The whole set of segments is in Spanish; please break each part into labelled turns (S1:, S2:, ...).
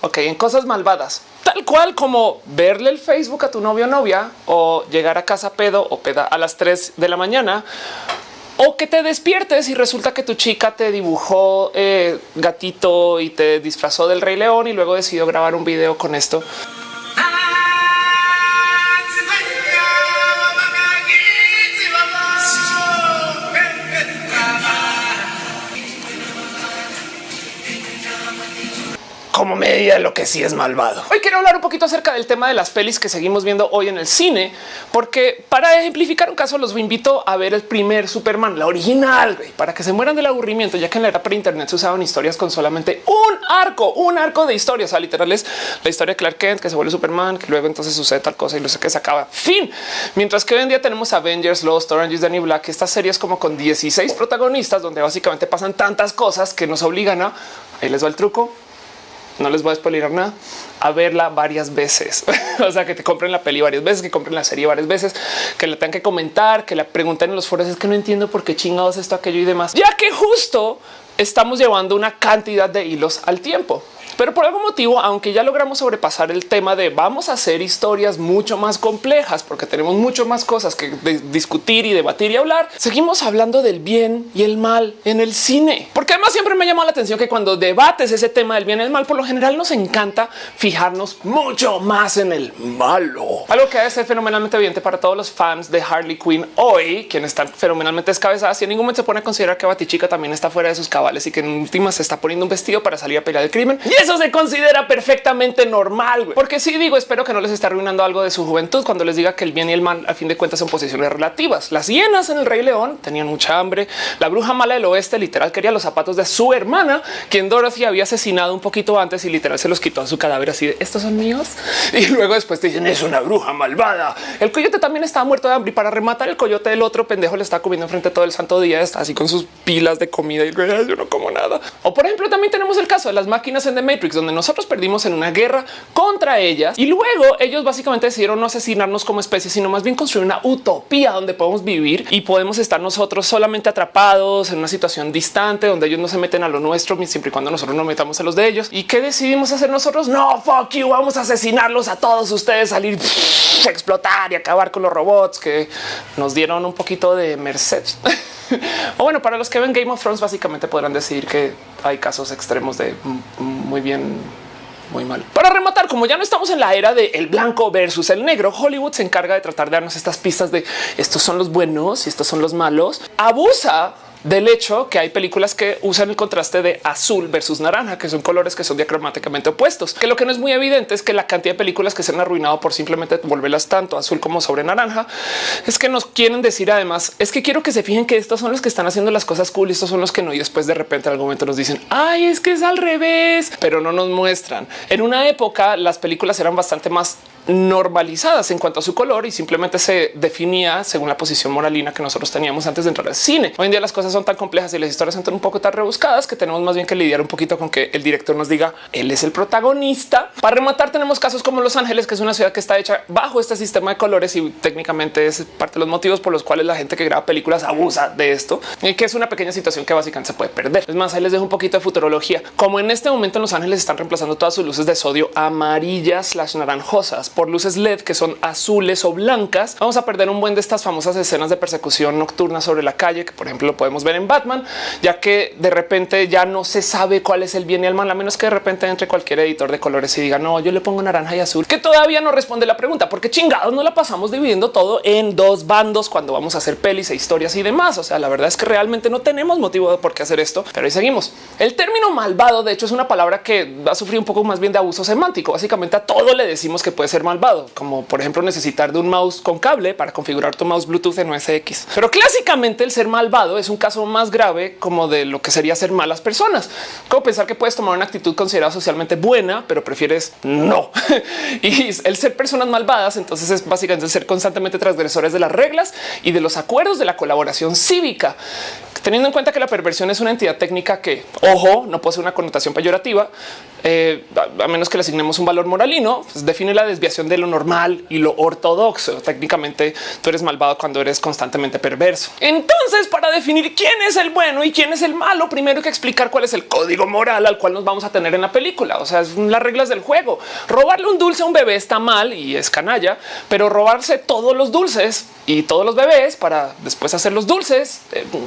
S1: Ok, en cosas malvadas, tal cual como verle el Facebook a tu novio o novia o llegar a casa pedo o peda a las 3 de la mañana. O que te despiertes y resulta que tu chica te dibujó gatito y te disfrazó del Rey León y luego decidió grabar un video con esto. Como medida de lo que sí es malvado. Hoy quiero hablar un poquito acerca del tema de las pelis que seguimos viendo hoy en el cine, porque para ejemplificar un caso los invito a ver el primer Superman, la original, para que se mueran del aburrimiento, ya que en la era pre-internet se usaban historias con solamente un arco de historia. O sea, literal es la historia de Clark Kent que se vuelve Superman, que luego entonces sucede tal cosa y luego que se acaba. Fin. Mientras que hoy en día tenemos Avengers, Lost, Orange is the New Black, estas series como con 16 protagonistas donde básicamente pasan tantas cosas que nos obligan a, ahí les va el truco, no les voy a spoiler nada, a verla varias veces. O sea, que te compren la peli varias veces, que compren la serie varias veces, que la tengan que comentar, que la pregunten en los foros. Es que no entiendo por qué chingados esto, aquello y demás, ya que justo estamos llevando una cantidad de hilos al tiempo. Pero por algún motivo, aunque ya logramos sobrepasar el tema de vamos a hacer historias mucho más complejas porque tenemos mucho más cosas que discutir y debatir y hablar, seguimos hablando del bien y el mal en el cine. Porque además siempre me llama la atención que cuando debates ese tema del bien y el mal, por lo general nos encanta fijarnos mucho más en el malo. Algo que debe ser fenomenalmente evidente para todos los fans de Harley Quinn hoy, quienes están fenomenalmente descabezadas y en ningún momento se pone a considerar que Batichica también está fuera de sus cabales y que en últimas se está poniendo un vestido para salir a pelear el crimen. Y eso se considera perfectamente normal, güey. Porque sí digo, espero que no les esté arruinando algo de su juventud cuando les diga que el bien y el mal a fin de cuentas son posiciones relativas. Las hienas en el Rey León tenían mucha hambre. La bruja mala del oeste literal quería los zapatos de su hermana, quien Dorothy había asesinado un poquito antes y literal se los quitó a su cadáver así de estos son míos. Y luego después te dicen es una bruja malvada. El coyote también estaba muerto de hambre y para rematar el coyote del otro pendejo le está comiendo enfrente todo el santo día, está así con sus pilas de comida y yo no como nada. O por ejemplo también tenemos el caso de las máquinas en The Matrix, donde nosotros perdimos en una guerra contra ellas y luego ellos básicamente decidieron no asesinarnos como especie, sino más bien construir una utopía donde podemos vivir y podemos estar nosotros solamente atrapados en una situación distante donde ellos no se meten a lo nuestro siempre y cuando nosotros no metamos a los de ellos. ¿Y qué decidimos hacer nosotros? No, fuck you, vamos a asesinarlos a todos ustedes, salir, explotar y acabar con los robots que nos dieron un poquito de merced. O bueno, para los que ven Game of Thrones básicamente podrán decir que hay casos extremos de muy bien, muy mal. Para rematar, como ya no estamos en la era de el blanco versus el negro, Hollywood se encarga de tratar de darnos estas pistas de estos son los buenos y estos son los malos. Abusa del hecho que hay películas que usan el contraste de azul versus naranja, que son colores que son diacromáticamente opuestos, que lo que no es muy evidente es que la cantidad de películas que se han arruinado por simplemente volverlas tanto azul como sobre naranja es que nos quieren decir además es que quiero que se fijen que estos son los que están haciendo las cosas cool y estos son los que no, y después de repente en algún momento nos dicen ay, es que es al revés, pero no nos muestran. En una época las películas eran bastante más normalizadas en cuanto a su color y simplemente se definía según la posición moralina que nosotros teníamos antes de entrar al cine. Hoy en día las cosas son tan complejas y las historias son un poco tan rebuscadas que tenemos más bien que lidiar un poquito con que el director nos diga él es el protagonista. Para rematar tenemos casos como Los Ángeles, que es una ciudad que está hecha bajo este sistema de colores y técnicamente es parte de los motivos por los cuales la gente que graba películas abusa de esto y que es una pequeña situación que básicamente se puede perder. Es más, ahí les dejo un poquito de futurología. Como en este momento en Los Ángeles están reemplazando todas sus luces de sodio amarillas / naranjosas por luces LED que son azules o blancas, vamos a perder un buen de estas famosas escenas de persecución nocturna sobre la calle, que por ejemplo lo podemos ver en Batman, ya que de repente ya no se sabe cuál es el bien y el mal, a menos que de repente entre cualquier editor de colores y diga no, yo le pongo naranja y azul, que todavía no responde la pregunta, porque chingados no la pasamos dividiendo todo en dos bandos cuando vamos a hacer pelis e historias y demás. O sea, la verdad es que realmente no tenemos motivo de por qué hacer esto, pero ahí seguimos. El término malvado, de hecho, es una palabra que va a sufrir un poco más bien de abuso semántico. Básicamente a todo le decimos que puede ser malvado, como por ejemplo necesitar de un mouse con cable para configurar tu mouse Bluetooth en OS X. Pero clásicamente el ser malvado es un caso más grave como de lo que sería ser malas personas, como pensar que puedes tomar una actitud considerada socialmente buena, pero prefieres no. Y el ser personas malvadas entonces es básicamente ser constantemente transgresores de las reglas y de los acuerdos de la colaboración cívica. Teniendo en cuenta que la perversión es una entidad técnica que, ojo, no posee una connotación peyorativa, a menos que le asignemos un valor moralino, pues define la desviación desviación de lo normal y lo ortodoxo. Técnicamente tú eres malvado cuando eres constantemente perverso. Entonces, para definir quién es el bueno y quién es el malo, primero hay que explicar cuál es el código moral al cual nos vamos a tener en la película. O sea, son las reglas del juego. Robarle un dulce a un bebé está mal y es canalla, pero robarse todos los dulces y todos los bebés para después hacer los dulces,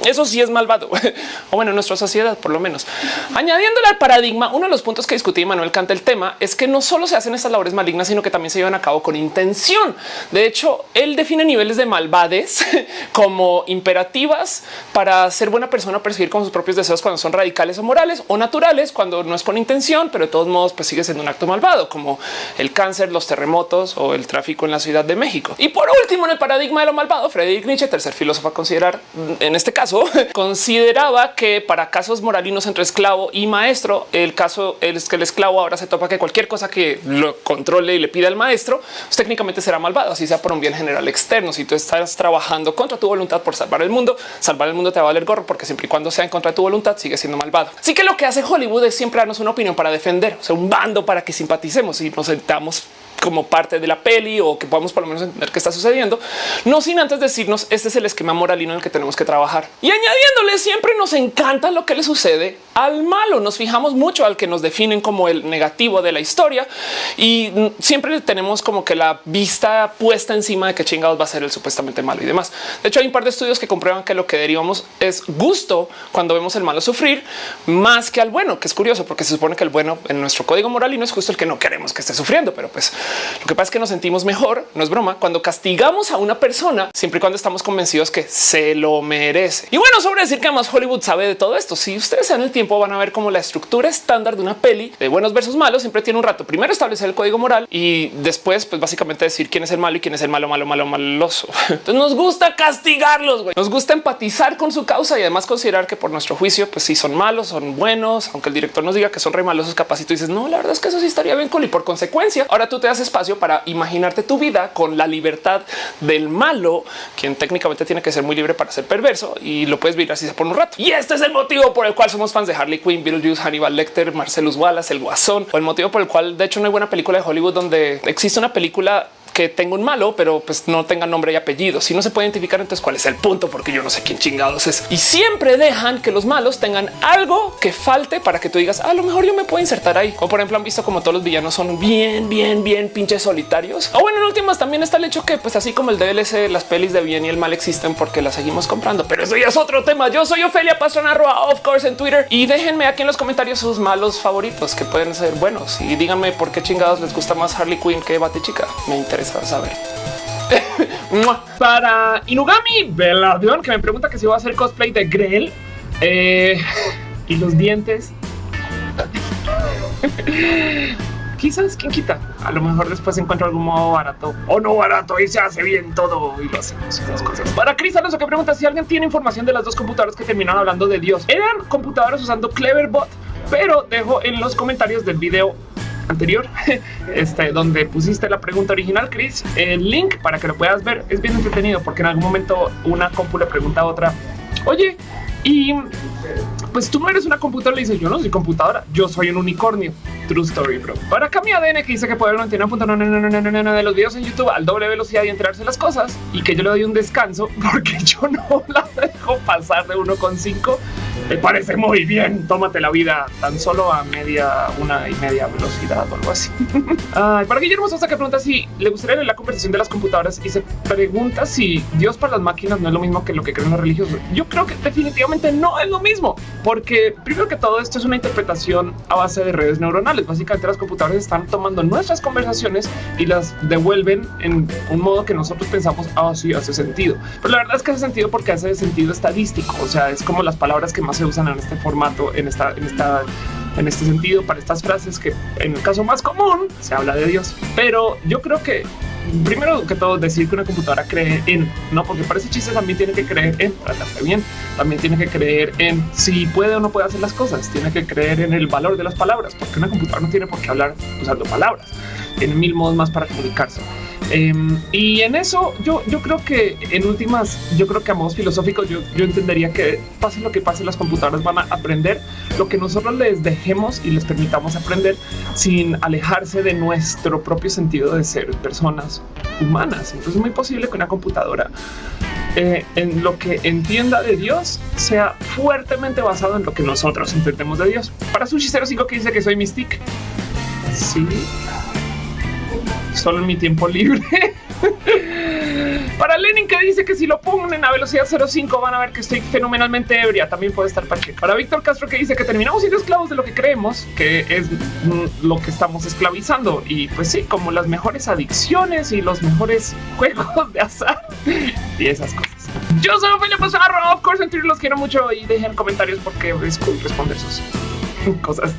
S1: eso sí es malvado. O bueno, en nuestra sociedad, por lo menos. Añadiéndole al paradigma, uno de los puntos que discutí Manuel Kant el tema es que no solo se hacen estas labores malignas, sino que también se llevan a cabo con intención. De hecho, él define niveles de malvades como imperativas para ser buena persona, perseguir con sus propios deseos cuando son radicales o morales, o naturales cuando no es con intención, pero de todos modos pues sigue siendo un acto malvado, como el cáncer, los terremotos o el tráfico en la Ciudad de México. Y por último, en el paradigma de lo malvado, Friedrich Nietzsche, tercer filósofo a considerar en este caso, consideraba que para casos moralinos entre esclavo y maestro, el caso es que el esclavo ahora se topa que cualquier cosa que lo controle y le pida al maestro, pues técnicamente será malvado, así sea por un bien general externo. Si tú estás trabajando contra tu voluntad por salvar el mundo te va a valer gorro, porque siempre y cuando sea en contra de tu voluntad sigue siendo malvado. Así que lo que hace Hollywood es siempre darnos una opinión para defender, o sea, un bando para que simpaticemos y nos sentamos como parte de la peli o que podamos por lo menos entender qué está sucediendo, no sin antes decirnos este es el esquema moralino en el que tenemos que trabajar. Y añadiéndole, siempre nos encanta lo que le sucede al malo. Nos fijamos mucho al que nos definen como el negativo de la historia y siempre tenemos como que la vista puesta encima de qué chingados va a ser el supuestamente malo y demás. De hecho, hay un par de estudios que comprueban que lo que derivamos es gusto cuando vemos el malo sufrir más que al bueno, que es curioso porque se supone que el bueno en nuestro código moralino es justo el que no queremos que esté sufriendo, pero pues lo que pasa es que nos sentimos mejor, no es broma, cuando castigamos a una persona, siempre y cuando estamos convencidos que se lo merece. Y bueno, sobre decir que además Hollywood sabe de todo esto. Si ustedes se dan el tiempo, van a ver cómo la estructura estándar de una peli de buenos versus malos siempre tiene un rato. Primero establecer el código moral y después, pues básicamente decir quién es el malo y quién es el malo, maloso. Entonces nos gusta castigarlos, güey. Nos gusta empatizar con su causa y además considerar que por nuestro juicio, pues si son malos, son buenos, aunque el director nos diga que son re malosos, capaz y tú dices, no, la verdad es que eso sí estaría bien cool. Y por consecuencia, ahora tú te das espacio para imaginarte tu vida con la libertad del malo, quien técnicamente tiene que ser muy libre para ser perverso y lo puedes vivir así por un rato. Y este es el motivo por el cual somos fans de Harley Quinn, Beetlejuice, Hannibal Lecter, Marcellus Wallace, el Guasón, o el motivo por el cual de hecho no hay buena película de Hollywood donde existe una película que tenga un malo, pero pues no tenga nombre y apellido. Si no se puede identificar, entonces cuál es el punto, porque yo no sé quién chingados es. Y siempre dejan que los malos tengan algo que falte para que tú digas a lo mejor yo me puedo insertar ahí. O por ejemplo, han visto como todos los villanos son bien pinches solitarios. O bueno, en últimas también está el hecho que pues así como el DLC, las pelis de bien y el mal existen porque las seguimos comprando, pero eso ya es otro tema. Yo soy Ofelia Pastrana, of course en Twitter, y déjenme aquí en los comentarios sus malos favoritos que pueden ser buenos y díganme por qué chingados les gusta más Harley Quinn que Batichica. Me interesa saber. Para Inugami Veladion, que me pregunta que si va a hacer cosplay de Grell y los dientes. Quizás, quién quita, a lo mejor después encuentro algún modo barato o no barato y se hace bien todo y lo hacemos esas cosas. Para Chris Alonso, que pregunta si alguien tiene información de las dos computadoras que terminaron hablando de Dios. Eran computadoras usando Cleverbot, pero dejo en los comentarios del video anterior, donde pusiste la pregunta original, Chris, el link para que lo puedas ver. Es bien entretenido porque en algún momento una compu le pregunta a otra, oye, y pues tú no eres una computadora. Le dices, yo no soy computadora, yo soy un unicornio. True story, bro. Para Cami ADN, que dice que puede ver 99.9 de los videos en YouTube al doble velocidad y enterarse de las cosas, y que yo le doy un descanso porque yo no la dejo pasar de 1.5. Me parece muy bien. Tómate la vida tan solo a 1.5 velocidad o algo así. Para Guillermo Sosa, que pregunta si le gustaría leer la conversación de las computadoras y se pregunta si Dios para las máquinas no es lo mismo que lo que creen los religiosos. Yo creo que definitivamente no es lo mismo, porque primero que todo esto es una interpretación a base de redes neuronales. Básicamente las computadoras están tomando nuestras conversaciones y las devuelven en un modo que nosotros pensamos, sí, hace sentido. Pero la verdad es que hace sentido porque hace sentido estadístico. O sea, es como las palabras que más se usan en este formato, en este sentido, para estas frases que en el caso más común se habla de Dios. Pero yo creo que primero que todo decir que una computadora cree en, no, porque para ese chiste también tiene que creer en, para tratar bien, también tiene que creer en si puede o no puede hacer las cosas, tiene que creer en el valor de las palabras, porque una computadora no tiene por qué hablar usando palabras, tiene 1000 modos más para comunicarse. Y en eso yo creo que en últimas, yo creo que a modo filosófico, yo entendería que pase lo que pase, las computadoras van a aprender lo que nosotros les dejemos y les permitamos aprender sin alejarse de nuestro propio sentido de ser personas humanas. Entonces es muy posible que una computadora en lo que entienda de Dios sea fuertemente basado en lo que nosotros entendemos de Dios. Para Sushi05 que dice que soy Mystique. Sí, solo en mi tiempo libre. Para Lenin que dice que si lo ponen a velocidad 0.5 van a ver que estoy fenomenalmente ebria. También puede estar para qué. Para Víctor Castro que dice que terminamos siendo esclavos de lo que creemos que es lo que estamos esclavizando. Y pues sí, como las mejores adicciones y los mejores juegos de azar y esas cosas. Yo soy Ophelia Pizarro, of course, en Twitter los quiero mucho y dejen comentarios porque es cool responder sus cosas.